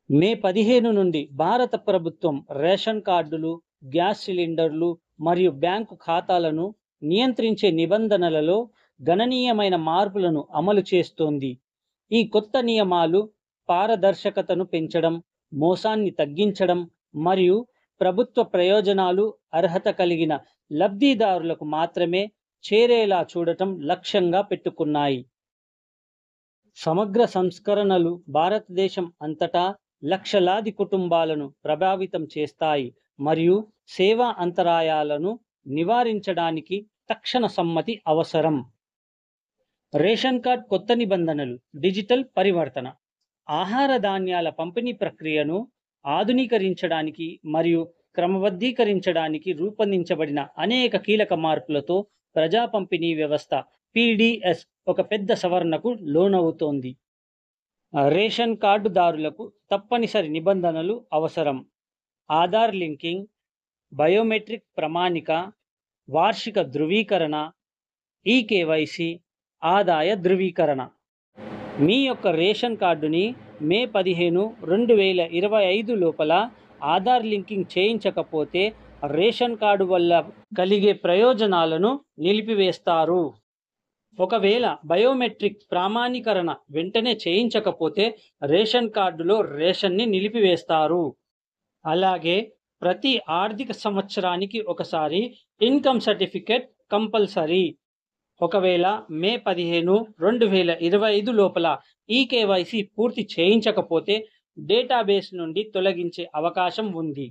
మే 15 నుండి భారత ప్రభుత్వం రేషన్ కార్డులు, గ్యాస్ సిలిండర్లు మరియు బ్యాంకు ఖాతాలను నియంత్రించే నిబంధనలలో గణనీయమైన మార్పులను అమలు చేస్తోంది. ఈ కొత్త నియమాలు పారదర్శకతను పెంచడం, మోసాన్ని తగ్గించడం మరియు ప్రభుత్వ ప్రయోజనాలు అర్హత కలిగిన లబ్ధిదారులకు మాత్రమే చేరేలా చూడటం లక్ష్యంగా పెట్టుకున్నాయి. సమగ్ర సంస్కరణలు భారతదేశం అంతటా లక్షలాది కుటుంబాలను ప్రభావితం చేస్తాయి మరియు సేవా అంతరాయాలను నివారించడానికి తక్షణ సమ్మతి అవసరం. రేషన్ కార్డ్ కొత్త నిబంధనలు, డిజిటల్ పరివర్తన. ఆహార ధాన్యాల పంపిణీ ప్రక్రియను ఆధునీకరించడానికి మరియు క్రమబద్ధీకరించడానికి రూపొందించబడిన అనేక కీలక మార్పులతో ప్రజా పంపిణీ వ్యవస్థ పీడీఎస్ ఒక పెద్ద సవరణకు లోనవుతోంది. రేషన్ కార్డుదారులకు తప్పనిసరి నిబంధనలు అవసరం. ఆధార్ లింకింగ్, బయోమెట్రిక్ ప్రమాణిక, వార్షిక ధృవీకరణ, ఈకేవైసీ, ఆదాయ ధృవీకరణ. మీ యొక్క రేషన్ కార్డుని మే 15, 2025 లోపల ఆధార్ లింకింగ్ చేయించకపోతే రేషన్ కార్డు వల్ల కలిగే ప్రయోజనాలను నిలిపివేస్తారు. ఒకవేళ బయోమెట్రిక్ ప్రామాణీకరణ వెంటనే చేయించకపోతే రేషన్ కార్డులో రేషన్ని నిలిపివేస్తారు. అలాగే ప్రతి ఆర్థిక సంవత్సరానికి ఒకసారి ఇన్కమ్ సర్టిఫికేట్ కంపల్సరీ. ఒకవేళ మే 15, 2025 లోపల ఈకేవైసీ పూర్తి చేయించకపోతే డేటాబేస్ నుండి తొలగించే అవకాశం ఉంది.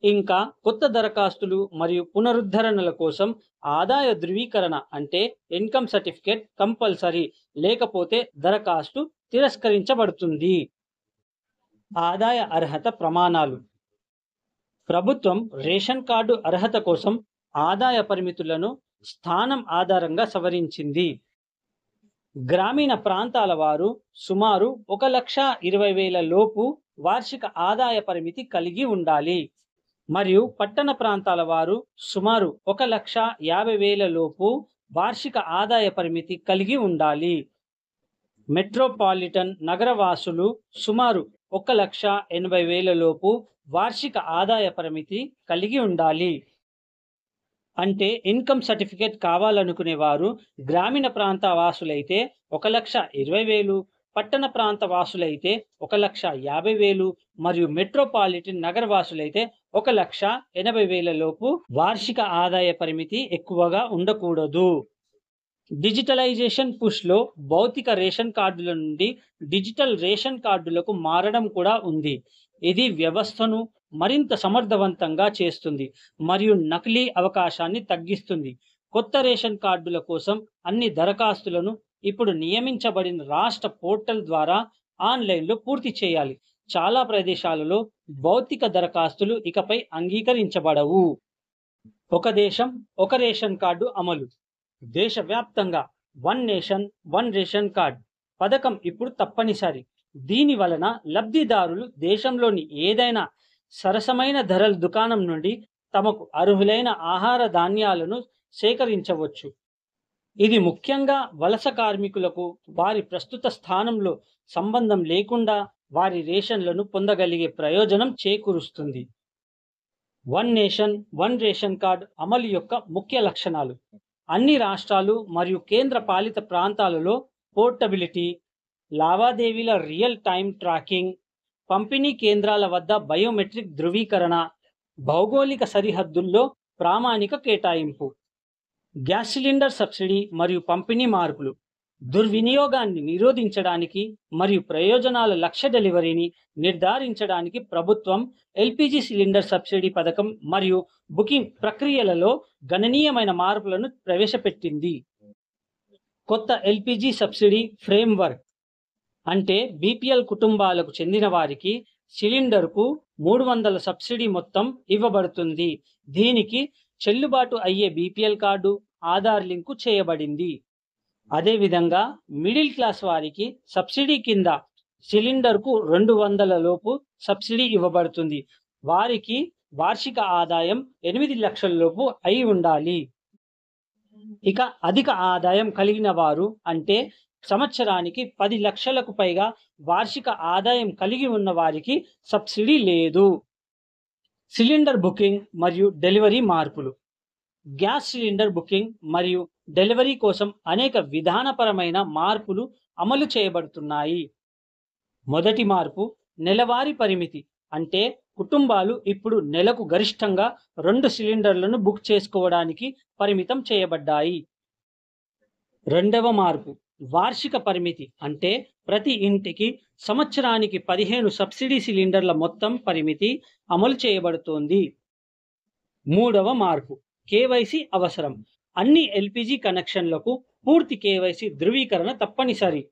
ఇంకా కొత్త దరఖాస్తులు మరియు పునరుద్ధరణల కోసం ఆదాయ ధృవీకరణ అంటే ఇన్కమ్ సర్టిఫికేట్ కంపల్సరీ, లేకపోతే దరఖాస్తు తిరస్కరించబడుతుంది. ఆదాయ అర్హత ప్రమాణాలు. ప్రభుత్వం రేషన్ కార్డు అర్హత కోసం ఆదాయ పరిమితులను స్థానం ఆధారంగా సవరించింది. గ్రామీణ ప్రాంతాల వారు సుమారు 1,20,000 లోపు వార్షిక ఆదాయ పరిమితి కలిగి ఉండాలి మరియు పట్టణ ప్రాంతాల వారు సుమారు 1,50,000 లోపు వార్షిక ఆదాయ పరిమితి కలిగి ఉండాలి. మెట్రోపాలిటన్ నగరవాసులు సుమారు 1,80,000 లోపు వార్షిక ఆదాయ పరిమితి కలిగి ఉండాలి. అంటే ఇన్కమ్ సర్టిఫికేట్ కావాలనుకునే వారు గ్రామీణ ప్రాంత వాసులైతే 1,20,000, పట్టణ ప్రాంత వాసులైతే 1,50,000 మరియు మెట్రోపాలిటన్ నగరవాసులైతే 1,80,000 లోపు వార్షిక ఆదాయ పరిమితి ఎక్కువగా ఉండకూడదు. డిజిటలైజేషన్ పుష్లో భౌతిక రేషన్ కార్డుల నుండి డిజిటల్ రేషన్ కార్డులకు మారడం కూడా ఉంది. ఇది వ్యవస్థను మరింత సమర్థవంతంగా చేస్తుంది మరియు నకిలీ అవకాశాన్ని తగ్గిస్తుంది. కొత్త రేషన్ కార్డుల కోసం అన్ని దరఖాస్తులను ఇప్పుడు నియమించబడిన రాష్ట్ర పోర్టల్ ద్వారా ఆన్లైన్లో పూర్తి చేయాలి. చాలా ప్రదేశాలలో భౌతిక దరఖాస్తులు ఇకపై అంగీకరించబడవు. ఒక దేశం ఒక రేషన్ కార్డు అమలు. దేశవ్యాప్తంగా one nation one ration card పథకం ఇప్పుడు తప్పనిసరి. దీని వలన లబ్ధిదారులు దేశంలోని ఏదైనా సరసమైన ధరల దుకాణం నుండి తమకు అర్హులైన ఆహార ధాన్యాలను సేకరించవచ్చు. ఇది ముఖ్యంగా వలస కార్మికులకు వారి ప్రస్తుత స్థానంలో సంబంధం లేకుండా వారి రేషన్లను పొందగలిగే ప్రయోజనం చేకూరుస్తుంది. One nation one ration card అమలు యొక్క ముఖ్య లక్షణాలు. అన్ని రాష్ట్రాలు మరియు కేంద్ర పాలిత ప్రాంతాలలో పోర్టబిలిటీ, లావాదేవీల రియల్ టైమ్ ట్రాకింగ్, పంపిణీ కేంద్రాల వద్ద బయోమెట్రిక్ ధృవీకరణ, భౌగోళిక సరిహద్దుల్లో ప్రామాణిక కేటాయింపు. గ్యాస్ సిలిండర్ సబ్సిడీ మరియు పంపిణీ మార్పులు. దుర్వినియోగాన్ని నిరోధించడానికి మరియు ప్రయోజనాల లక్ష్య డెలివరీని నిర్ధారించడానికి ప్రభుత్వం ఎల్పిజి సిలిండర్ సబ్సిడీ పథకం మరియు బుకింగ్ ప్రక్రియలలో గణనీయమైన మార్పులను ప్రవేశపెట్టింది. కొత్త ఎల్పిజి సబ్సిడీ ఫ్రేమ్వర్క్ అంటే బీపీఎల్ కుటుంబాలకు చెందిన వారికి సిలిండర్కు 300 సబ్సిడీ మొత్తం ఇవ్వబడుతుంది. దీనికి చెల్లుబాటు అయ్యే బీపీఎల్ కార్డు, ఆధార్ లింకు చేయబడింది. అదేవిధంగా మిడిల్ క్లాస్ వారికి సబ్సిడీ కింద సిలిండర్కు 200 లోపు సబ్సిడీ ఇవ్వబడుతుంది. వారికి వార్షిక ఆదాయం 8 లక్షల లోపు అయి ఉండాలి. ఇక అధిక ఆదాయం కలిగిన వారు అంటే సంవత్సరానికి 10 లక్షలకు పైగా వార్షిక ఆదాయం కలిగి ఉన్న వారికి సబ్సిడీ లేదు. సిలిండర్ బుకింగ్ మరియు డెలివరీ మార్పులు. గ్యాస్ సిలిండర్ బుకింగ్ మరియు డెలివరీ కోసం అనేక విధానపరమైన మార్పులు అమలు చేయబడుతున్నాయి. మొదటి మార్పు నెలవారీ పరిమితి. అంటే కుటుంబాలు ఇప్పుడు నెలకు గరిష్టంగా 2 సిలిండర్లను బుక్ చేసుకోవడానికి పరిమితం చేయబడ్డాయి. రెండవ మార్పు వార్షిక పరిమితి. అంటే ప్రతి ఇంటికి సంవత్సరానికి 15 సబ్సిడీ సిలిండర్ల మొత్తం పరిమితి అమలు చేయబడుతోంది. మూడవ మార్పు కేవైసీ అవసరం. అన్ని ఎల్పిజి కనెక్షన్లకు పూర్తి కేవైసీ ధృవీకరణ తప్పనిసరి.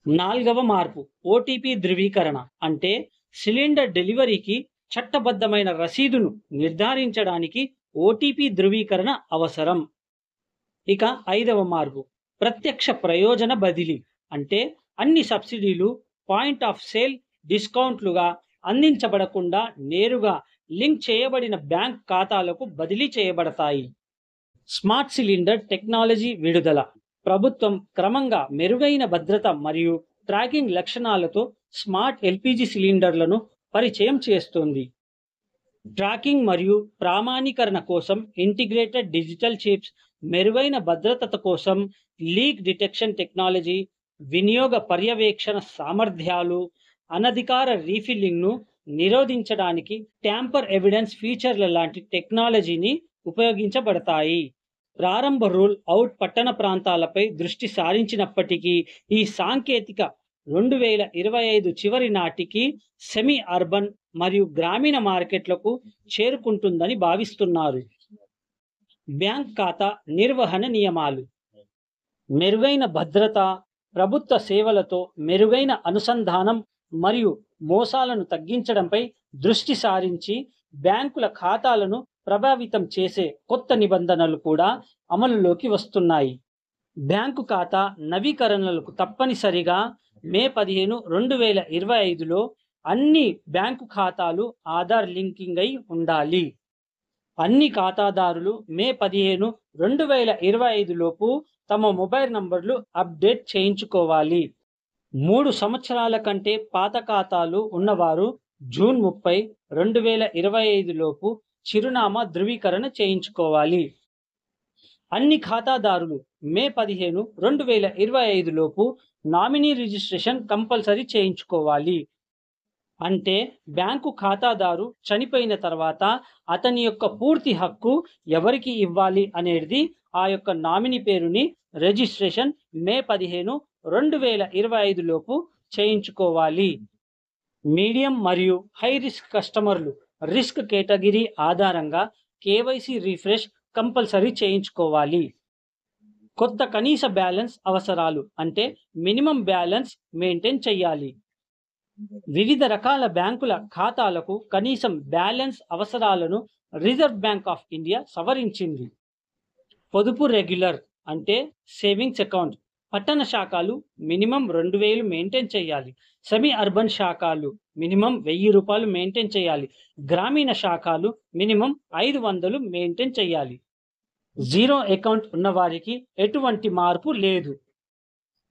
నాలుగవ మార్పు ఓటీపీ ధృవీకరణ. అంటే సిలిండర్ డెలివరీకి చట్టబద్ధమైన రసీదును నిర్ధారించడానికి ఓటీపీ ధృవీకరణ అవసరం. ఇక ఐదవ మార్పు ప్రత్యక్ష ప్రయోజన బదిలీ. అంటే అన్ని సబ్సిడీలు పాయింట్ ఆఫ్ సేల్ డిస్కౌంట్లుగా అందించబడకుండా నేరుగా లింక్ చేయబడిన బ్యాంక్ ఖాతాలకు బదిలీ చేయబడతాయి. స్మార్ట్ సిలిండర్ టెక్నాలజీ విడుదల. ప్రభుత్వం క్రమంగా మెరుగైన భద్రత మరియు ట్రాకింగ్ లక్షణాలతో స్మార్ట్ ఎల్పిజి సిలిండర్లను పరిచయం చేస్తుంది. ట్రాకింగ్ మరియు ప్రామాణీకరణ కోసం ఇంటిగ్రేటెడ్ డిజిటల్ చిప్స్, మెరుగైన భద్రత కోసం లీక్ డిటెక్షన్ టెక్నాలజీ, వినియోగ పర్యవేక్షణ సామర్థ్యాలు, అనధికార రీఫిల్లింగ్ను నిరోధించడానికి ట్యాంపర్ ఎవిడెన్స్ ఫీచర్ల లాంటి టెక్నాలజీని ఉపయోగించబడతాయి. ప్రారంభ రోల్ అవుట్ పట్టణ ప్రాంతాలపై దృష్టి సారించినప్పటికీ ఈ సాంకేతిక 2025 చివరి నాటికి సెమీ అర్బన్ మరియు గ్రామీణ మార్కెట్లకు చేరుకుంటుందని భావిస్తున్నారు. బ్యాంక్ ఖాతా నిర్వహణ నియమాలు. మెరుగైన భద్రత, ప్రభుత్వ సేవలతో మెరుగైన అనుసంధానం మరియు మోసాలను తగ్గించడంపై దృష్టి సారించి బ్యాంకుల ఖాతాలను ప్రభావితం చేసే కొత్త నిబంధనలు కూడా అమలులోకి వస్తున్నాయి. బ్యాంకు ఖాతా నవీకరణలకు తప్పనిసరిగా మే 15, 2025లో అన్ని బ్యాంకు ఖాతాలు ఆధార్ లింకింగ్ అయి ఉండాలి. అన్ని ఖాతాదారులు మే 15, 2025 లోపు తమ మొబైల్ నంబర్లు అప్డేట్ చేయించుకోవాలి. 3 సంవత్సరాల కంటే పాత ఖాతాలు ఉన్నవారు జూన్ 30, 2025 లోపు చిరునామా ధృవీకరణ చేయించుకోవాలి. అన్ని ఖాతాదారులు మే 15, 2025 లోపు నామినీ రిజిస్ట్రేషన్ కంపల్సరీ చేయించుకోవాలి. అంటే బ్యాంకు ఖాతాదారు చనిపోయిన తర్వాత అతని యొక్క పూర్తి హక్కు ఎవరికి ఇవ్వాలి అనేది ఆ యొక్క నామినీ పేరుని రిజిస్ట్రేషన్ మే 15, 2025 లోపు చేయించుకోవాలి. మీడియం మరియు హై రిస్క్ కస్టమర్లు రిస్క్ కేటగిరీ ఆధారంగా కేవైసీ రీఫ్రెష్ కంపల్సరీ చేయించుకోవాలి. కొత్త కనీస బ్యాలెన్స్ అవసరాలు. అంటే మినిమం బ్యాలెన్స్ మెయింటైన్ చేయాలి. వివిధ రకాల బ్యాంకుల ఖాతాలకు కనీసం బ్యాలెన్స్ అవసరాలను రిజర్వ్ బ్యాంక్ ఆఫ్ ఇండియా సవరించింది. పొదుపు రెగ్యులర్ అంటే సేవింగ్స్ అకౌంట్. పట్టణ శాఖలు మినిమం 2000 మెయింటైన్ చేయాలి. సెమీ అర్బన్ శాఖలు మినిమం 1000 రూపాయలు మెయింటైన్ చేయాలి. గ్రామీణ శాఖలు మినిమం 500 మెయింటైన్ చేయాలి. జీరో అకౌంట్ ఉన్నవారికి ఎటువంటి మార్పు లేదు.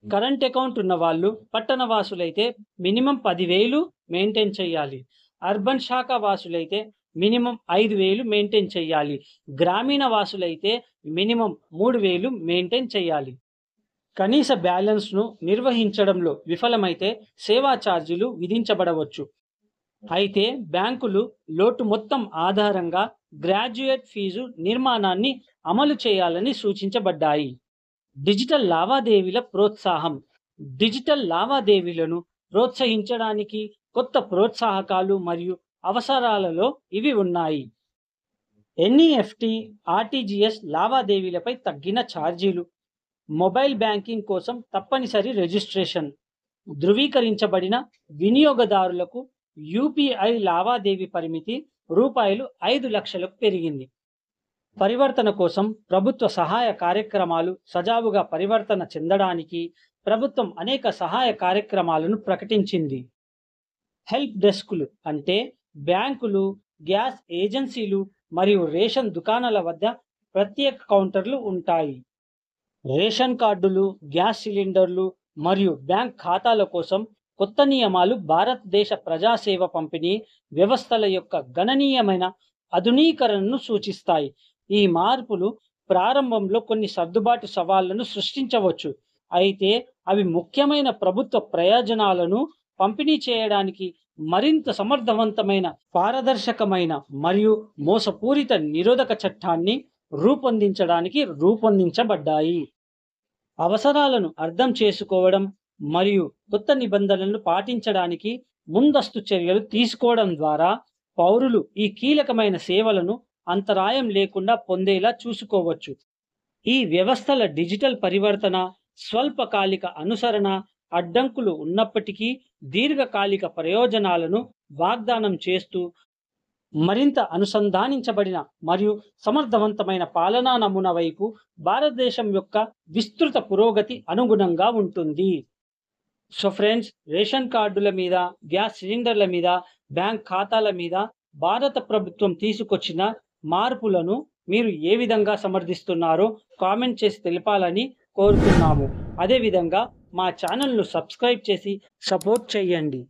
కరెంట్ అకౌంట్ ఉన్న వాళ్ళు పట్టణ వాసులైతే మినిమం 10,000 మెయింటైన్ చేయాలి. అర్బన్ శాఖ వాసులైతే మినిమం 5,000 మెయింటైన్ చేయాలి. గ్రామీణ వాసులైతే మినిమం 3,000 మెయింటైన్ చేయాలి. కనీస బ్యాలెన్స్ను నిర్వహించడంలో విఫలమైతే సేవా ఛార్జీలు విధించబడవచ్చు. అయితే బ్యాంకులు లోటు మొత్తం ఆధారంగా గ్రాడ్యుయేట్ ఫీజు నిర్మాణాన్ని అమలు చేయాలని సూచించబడ్డాయి. డిజిటల్ లావాదేవీల ప్రోత్సాహం. డిజిటల్ లావాదేవీలను ప్రోత్సహించడానికి కొత్త ప్రోత్సాహకాలు మరియు అవసరాలలో ఇవి ఉన్నాయి. ఎన్ఈఎఫ్టి, ఆర్టీజీఎస్ లావాదేవీలపై తగ్గిన ఛార్జీలు, మొబైల్ బ్యాంకింగ్ కోసం తప్పనిసరి రిజిస్ట్రేషన్, ధృవీకరించబడిన వినియోగదారులకు యూపీఐ లావాదేవీ పరిమితి రూపాయలు 5 లక్షలకు పెరిగింది. పరివర్తన కోసం ప్రభుత్వ సహాయ కార్యక్రమాలు సజావుగా పరివర్తన చెందడానికి ప్రభుత్వం అనేక సహాయ కార్యక్రమాలను ప్రకటించింది. హెల్ప్ డెస్కులు అంటే బ్యాంకులు, గ్యాస్ ఏజెన్సీలు మరియు రేషన్ దుకాణాల వద్ద ప్రత్యేక కౌంటర్లు ఉంటాయి. రేషన్ కార్డులు, గ్యాస్ సిలిండర్లు మరియు బ్యాంక్ ఖాతాల కోసం కొత్త నియమాలు భారతదేశ ప్రజాసేవ పంపిణీ వ్యవస్థల యొక్క గణనీయమైన ఆధునీకరణను సూచిస్తాయి. ఈ మార్పులు ప్రారంభంలో కొన్ని సర్దుబాటు సవాళ్లను సృష్టించవచ్చు, అయితే అవి ముఖ్యమైన ప్రభుత్వ ప్రయోజనాలను పంపిణీ చేయడానికి మరింత సమర్థవంతమైన, పారదర్శకమైన మరియు మోసపూరిత నిరోధక చట్టాన్ని రూపొందించడానికి రూపొందించబడ్డాయి. అవసరాలను అర్థం చేసుకోవడం మరియు కొత్త నిబంధనలను పాటించడానికి ముందస్తు చర్యలు తీసుకోవడం ద్వారా పౌరులు ఈ కీలకమైన సేవలను అంతరాయం లేకుండా పొందేలా చూసుకోవచ్చు. ఈ వ్యవస్థల డిజిటల్ పరివర్తన స్వల్పకాలిక అనుసరణ అడ్డంకులు ఉన్నప్పటికీ దీర్ఘకాలిక ప్రయోజనాలను వాగ్దానం చేస్తూ మరింత అనుసంధానించబడిన మరియు సమర్థవంతమైన పాలనా నమూనా వైపు భారతదేశం యొక్క విస్తృత పురోగతి అనుగుణంగా ఉంటుంది. సో ఫ్రెండ్స్, రేషన్ కార్డుల మీద, గ్యాస్ సిలిండర్ల మీద, బ్యాంక్ ఖాతాల మీద భారత ప్రభుత్వం తీసుకొచ్చిన మార్పులను మీరు ఏ విధంగా సమర్థిస్తున్నారో కామెంట్ చేసి తెలపాలని కోరుతున్నాము. అదేవిధంగా మా ఛానల్ను సబ్స్క్రైబ్ చేసి సపోర్ట్ చేయండి.